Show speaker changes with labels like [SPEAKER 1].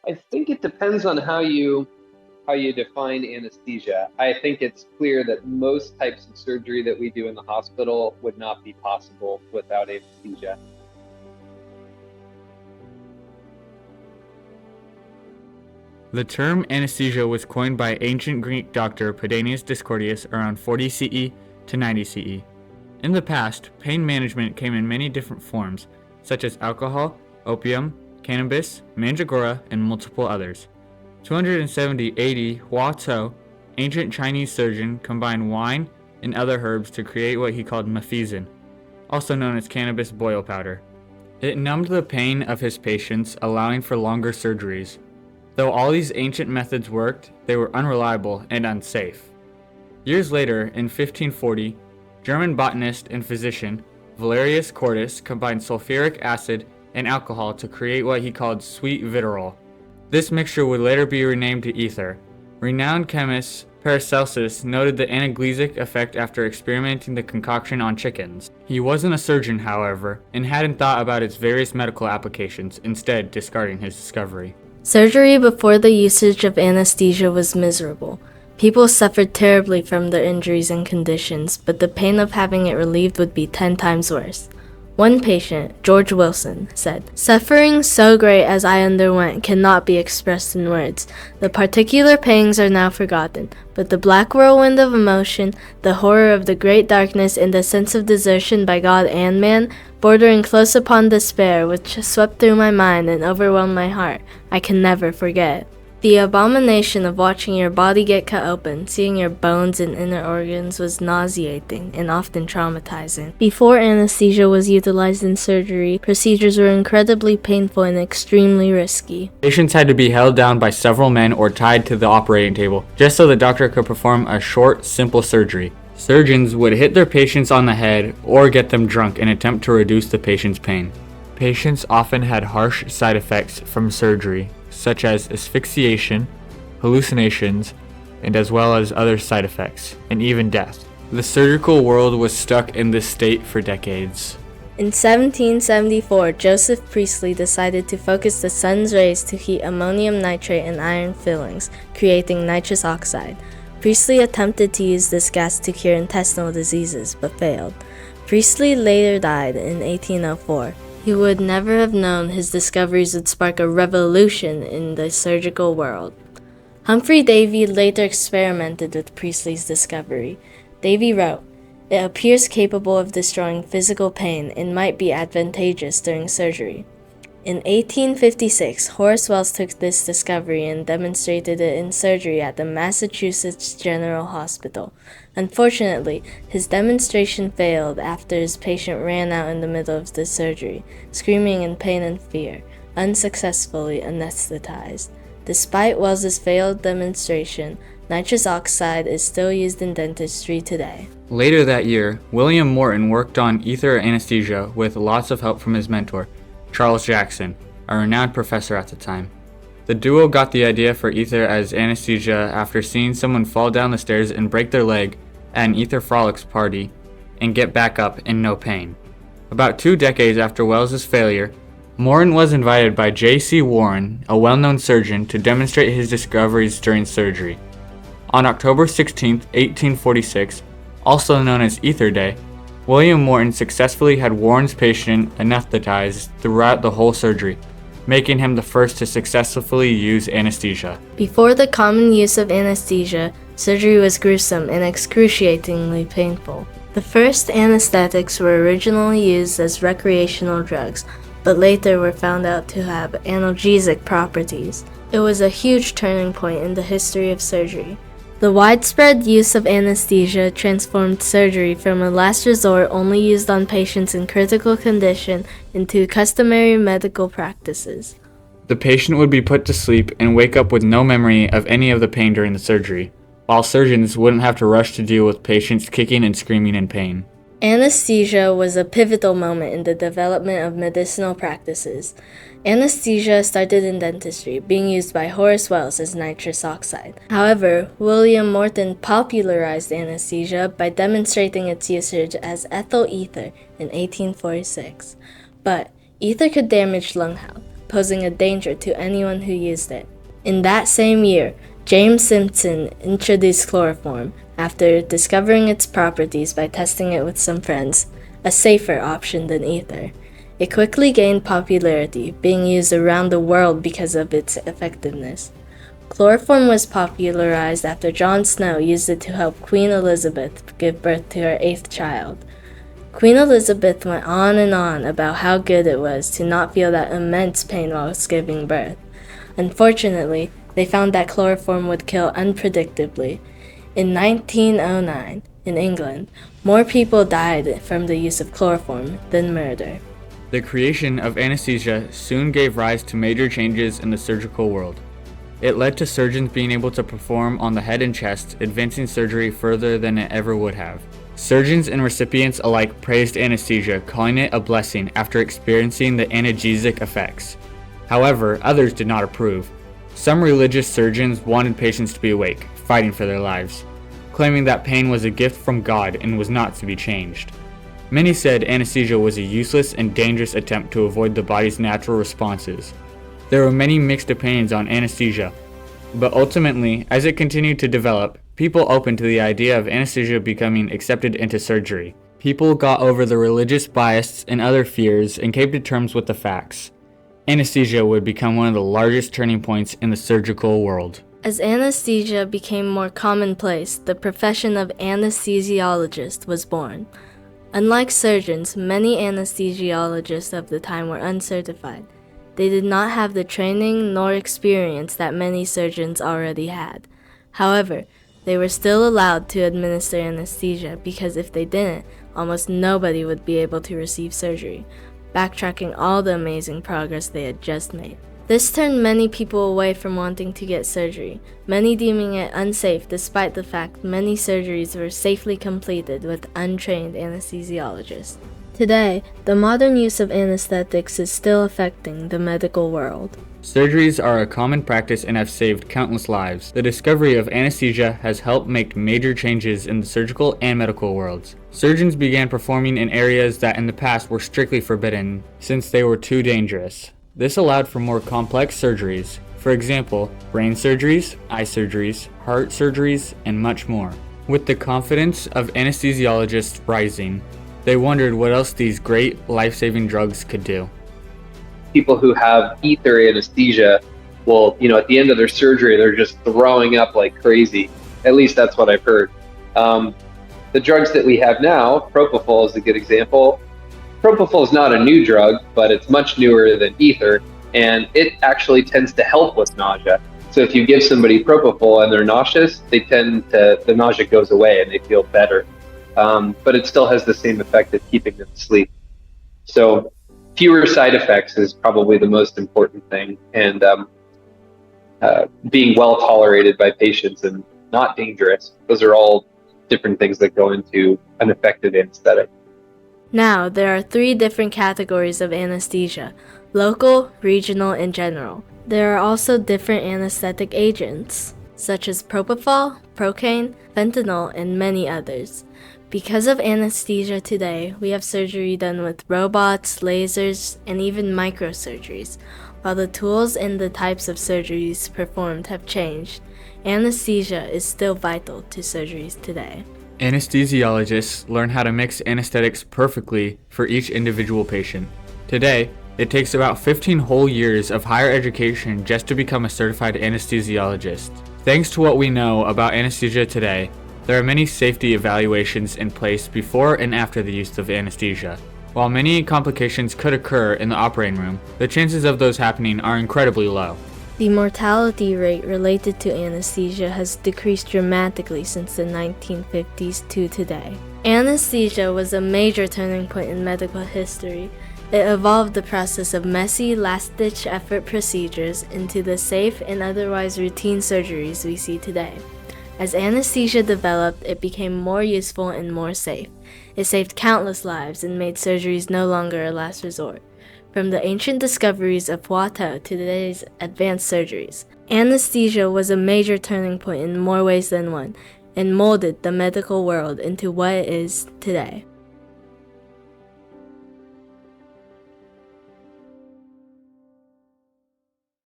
[SPEAKER 1] I think it depends on how you define anesthesia. I think it's clear that most types of surgery that we do in the hospital would not be possible without anesthesia.
[SPEAKER 2] The term anesthesia was coined by ancient Greek doctor Pedanius Discordius around 40 CE to 90 CE. In the past, pain management came in many different forms, such as alcohol, opium, cannabis, mandragora, and multiple others. 270 AD, Hua Tuo, ancient Chinese surgeon, combined wine and other herbs to create what he called mafizin, also known as cannabis boil powder. It numbed the pain of his patients, allowing for longer surgeries. Though all these ancient methods worked, they were unreliable and unsafe. Years later, in 1540, German botanist and physician Valerius Cordus combined sulfuric acid and alcohol to create what he called sweet vitriol. This mixture would later be renamed to ether. Renowned chemist Paracelsus noted the analgesic effect after experimenting the concoction on chickens. He wasn't a surgeon, however, and hadn't thought about its various medical applications, instead discarding his discovery.
[SPEAKER 3] Surgery before the usage of anesthesia was miserable. People suffered terribly from their injuries and conditions, but the pain of having it relieved would be 10 times worse. One patient, George Wilson, said, "Suffering so great as I underwent cannot be expressed in words. The particular pangs are now forgotten, but the black whirlwind of emotion, the horror of the great darkness, and the sense of desertion by God and man, bordering close upon despair, which swept through my mind and overwhelmed my heart, I can never forget." The abomination of watching your body get cut open, seeing your bones and inner organs was nauseating and often traumatizing. Before anesthesia was utilized in surgery, procedures were incredibly painful and extremely risky.
[SPEAKER 2] Patients had to be held down by several men or tied to the operating table, just so the doctor could perform a short, simple surgery. Surgeons would hit their patients on the head or get them drunk in an attempt to reduce the patient's pain. Patients often had harsh side effects from surgery, such as asphyxiation, hallucinations, and as well as other side effects, and even death. The surgical world was stuck in this state for decades.
[SPEAKER 3] In 1774, Joseph Priestley decided to focus the sun's rays to heat ammonium nitrate and iron fillings, creating nitrous oxide. Priestley attempted to use this gas to cure intestinal diseases, but failed. Priestley later died in 1804. He would never have known his discoveries would spark a revolution in the surgical world. Humphrey Davy later experimented with Priestley's discovery. Davy wrote, "It appears capable of destroying physical pain and might be advantageous during surgery." In 1856, Horace Wells took this discovery and demonstrated it in surgery at the Massachusetts General Hospital. Unfortunately, his demonstration failed after his patient ran out in the middle of the surgery, screaming in pain and fear, unsuccessfully anesthetized. Despite Wells's failed demonstration, nitrous oxide is still used in dentistry today.
[SPEAKER 2] Later that year, William Morton worked on ether anesthesia with lots of help from his mentor, Charles Jackson, a renowned professor at the time. The duo got the idea for ether as anesthesia after seeing someone fall down the stairs and break their leg at an ether frolics party and get back up in no pain. About 2 decades after Wells's failure, Morton was invited by J.C. Warren, a well-known surgeon, to demonstrate his discoveries during surgery. On October 16, 1846, also known as Ether Day, William Morton successfully had Warren's patient anesthetized throughout the whole surgery, making him the first to successfully use anesthesia.
[SPEAKER 3] Before the common use of anesthesia, surgery was gruesome and excruciatingly painful. The first anesthetics were originally used as recreational drugs, but later were found out to have analgesic properties. It was a huge turning point in the history of surgery. The widespread use of anesthesia transformed surgery from a last resort only used on patients in critical condition into customary medical practices.
[SPEAKER 2] The patient would be put to sleep and wake up with no memory of any of the pain during the surgery, while surgeons wouldn't have to rush to deal with patients kicking and screaming in pain.
[SPEAKER 3] Anesthesia was a pivotal moment in the development of medicinal practices. Anesthesia started in dentistry, being used by Horace Wells as nitrous oxide. However, William Morton popularized anesthesia by demonstrating its usage as ethyl ether in 1846. But ether could damage lung health, posing a danger to anyone who used it. In that same year, James Simpson introduced chloroform after discovering its properties by testing it with some friends, a safer option than ether. It quickly gained popularity, being used around the world because of its effectiveness. Chloroform was popularized after John Snow used it to help Queen Elizabeth give birth to her 8th child. Queen Elizabeth went on and on about how good it was to not feel that immense pain while giving birth. Unfortunately, they found that chloroform would kill unpredictably. In 1909, in England, more people died from the use of chloroform than murder.
[SPEAKER 2] The creation of anesthesia soon gave rise to major changes in the surgical world. It led to surgeons being able to perform on the head and chest, advancing surgery further than it ever would have. Surgeons and recipients alike praised anesthesia, calling it a blessing after experiencing the analgesic effects. However, others did not approve. Some religious surgeons wanted patients to be awake, fighting for their lives, claiming that pain was a gift from God and was not to be changed. Many said anesthesia was a useless and dangerous attempt to avoid the body's natural responses. There were many mixed opinions on anesthesia, but ultimately, as it continued to develop, people opened to the idea of anesthesia becoming accepted into surgery. People got over the religious bias and other fears and came to terms with the facts. Anesthesia would become one of the largest turning points in the surgical world.
[SPEAKER 3] As anesthesia became more commonplace, the profession of anesthesiologist was born. Unlike surgeons, many anesthesiologists of the time were uncertified. They did not have the training nor experience that many surgeons already had. However, they were still allowed to administer anesthesia because if they didn't, almost nobody would be able to receive surgery, backtracking all the amazing progress they had just made. This turned many people away from wanting to get surgery, many deeming it unsafe despite the fact many surgeries were safely completed with untrained anesthesiologists. Today, the modern use of anesthetics is still affecting the medical world.
[SPEAKER 2] Surgeries are a common practice and have saved countless lives. The discovery of anesthesia has helped make major changes in the surgical and medical worlds. Surgeons began performing in areas that in the past were strictly forbidden, since they were too dangerous. This allowed for more complex surgeries, for example, brain surgeries, eye surgeries, heart surgeries, and much more. With the confidence of anesthesiologists rising, they wondered what else these great life-saving drugs could do.
[SPEAKER 1] People who have ether anesthesia will, at the end of their surgery, they're just throwing up like crazy. At least that's what I've heard. The drugs that we have now, propofol is a good example. Propofol is not a new drug, but it's much newer than ether, and it actually tends to help with nausea. So if you give somebody propofol and they're nauseous, the nausea goes away and they feel better. But it still has the same effect of keeping them asleep. So fewer side effects is probably the most important thing, and being well tolerated by patients and not dangerous. Those are all different things that go into an effective anesthetic.
[SPEAKER 3] Now, there are 3 different categories of anesthesia: local, regional, and general. There are also different anesthetic agents, such as propofol, procaine, fentanyl, and many others. Because of anesthesia today, we have surgery done with robots, lasers, and even microsurgeries. While the tools and the types of surgeries performed have changed, anesthesia is still vital to surgeries today.
[SPEAKER 2] Anesthesiologists learn how to mix anesthetics perfectly for each individual patient. Today, it takes about 15 whole years of higher education just to become a certified anesthesiologist. Thanks to what we know about anesthesia today, there are many safety evaluations in place before and after the use of anesthesia. While many complications could occur in the operating room, the chances of those happening are incredibly low.
[SPEAKER 3] The mortality rate related to anesthesia has decreased dramatically since the 1950s to today. Anesthesia was a major turning point in medical history. It evolved the process of messy, last-ditch effort procedures into the safe and otherwise routine surgeries we see today. As anesthesia developed, it became more useful and more safe. It saved countless lives and made surgeries no longer a last resort. From the ancient discoveries of Huato to today's advanced surgeries, anesthesia was a major turning point in more ways than one, and molded the medical world into what it is today.